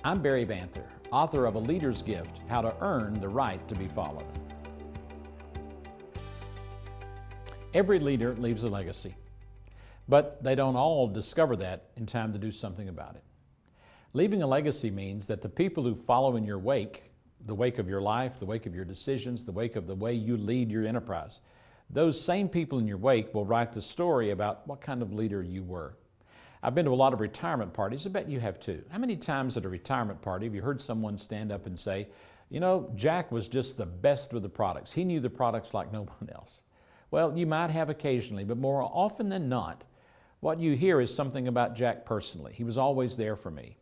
I'm Barry Banther, author of A Leader's Gift, How to Earn the Right to be Followed. Every leader leaves a legacy, but they don't all discover that in time to do something about it. Leaving a legacy means that the people who follow in your wake, the wake of your life, the wake of your decisions, the wake of the way you lead your enterprise, those same people in your wake will write the story about what kind of leader you were. I've been to a lot of retirement parties. I bet you have too. How many times at a retirement party have you heard someone stand up and say, you know, Jack was just the best with the products. He knew the products like no one else. Well, you might have occasionally, but more often than not, what you hear is something about Jack personally. He was always there for me.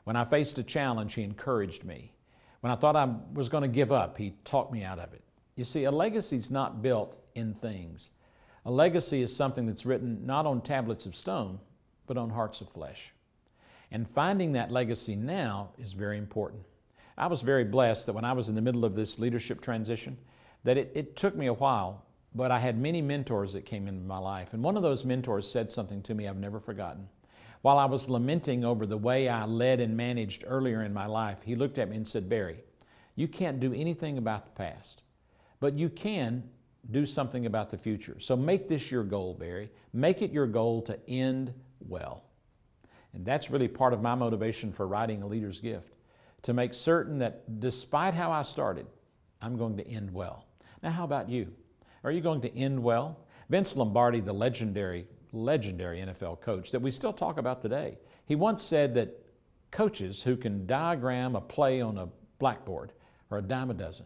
When I faced a challenge, he encouraged me. When I thought I was going to give up, he talked me out of it. You see, a legacy is not built in things. A legacy is something that's written not on tablets of stone, but on hearts of flesh. And finding that legacy now is very important. I was very blessed that when I was in the middle of this leadership transition, that it took me a while, but I had many mentors that came into my life. And one of those mentors said something to me I've never forgotten. While I was lamenting over the way I led and managed earlier in my life, he looked at me and said, Barry, you can't do anything about the past, but you can do something about the future. So make this your goal, Barry. Make it your goal to end well. And that's really part of my motivation for writing A Leader's Gift, to make certain that despite how I started, I'm going to end well. Now, how about you? Are you going to end well? Vince Lombardi, the legendary NFL coach that we still talk about today, he once said that coaches who can diagram a play on a blackboard are a dime a dozen.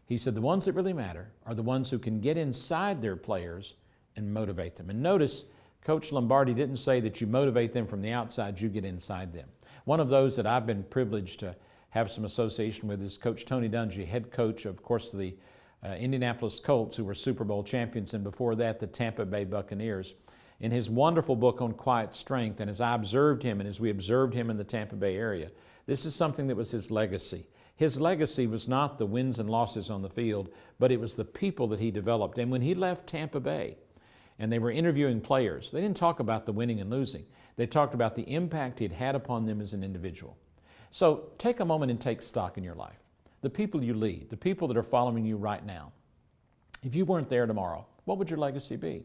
He said the ones that really matter are the ones who can get inside their players and motivate them. And notice, Coach Lombardi didn't say that you motivate them from the outside, you get inside them. One of those that I've been privileged to have some association with is Coach Tony Dungy, head coach, of course, the Indianapolis Colts, who were Super Bowl champions, and before that, the Tampa Bay Buccaneers. In his wonderful book on quiet strength, and as I observed him and as we observed him in the Tampa Bay area, this is something that was his legacy. His legacy was not the wins and losses on the field, but it was the people that he developed. And when he left Tampa Bay and they were interviewing players, they didn't talk about the winning and losing. They talked about the impact he'd had upon them as an individual. So take a moment and take stock in your life. The people you lead, the people that are following you right now. If you weren't there tomorrow, what would your legacy be?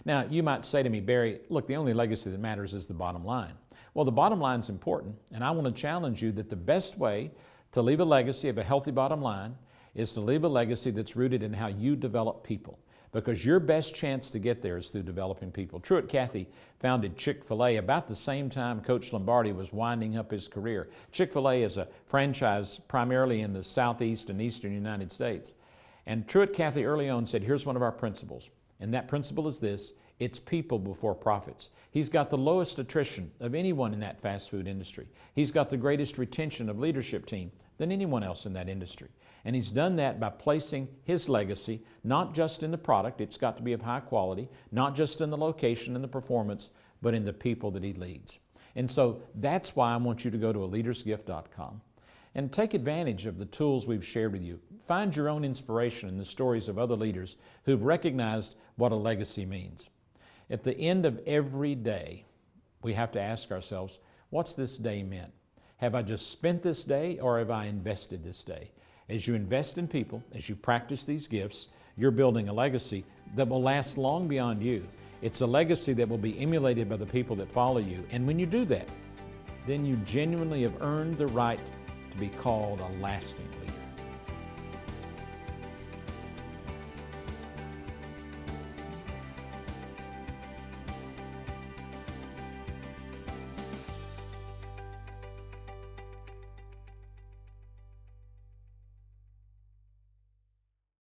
Now, you might say to me, Barry, look, the only legacy that matters is the bottom line. Well, the bottom line is important, and I want to challenge you that the best way to leave a legacy of a healthy bottom line is to leave a legacy that's rooted in how you develop people, because your best chance to get there is through developing people. Truett Cathy founded Chick-fil-A about the same time Coach Lombardi was winding up his career. Chick-fil-A is a franchise primarily in the southeast and eastern United States. And Truett Cathy early on said, here's one of our principles. And that principle is this: it's people before profits. He's got the lowest attrition of anyone in that fast food industry. He's got the greatest retention of leadership team than anyone else in that industry. And he's done that by placing his legacy not just in the product, it's got to be of high quality, not just in the location and the performance, but in the people that he leads. And so that's why I want you to go to aleadersgift.com and take advantage of the tools we've shared with you. Find your own inspiration in the stories of other leaders who've recognized what a legacy means. At the end of every day, we have to ask ourselves, what's this day meant? Have I just spent this day, or have I invested this day? As you invest in people, as you practice these gifts, you're building a legacy that will last long beyond you. It's a legacy that will be emulated by the people that follow you. And when you do that, then you genuinely have earned the right to be called a lasting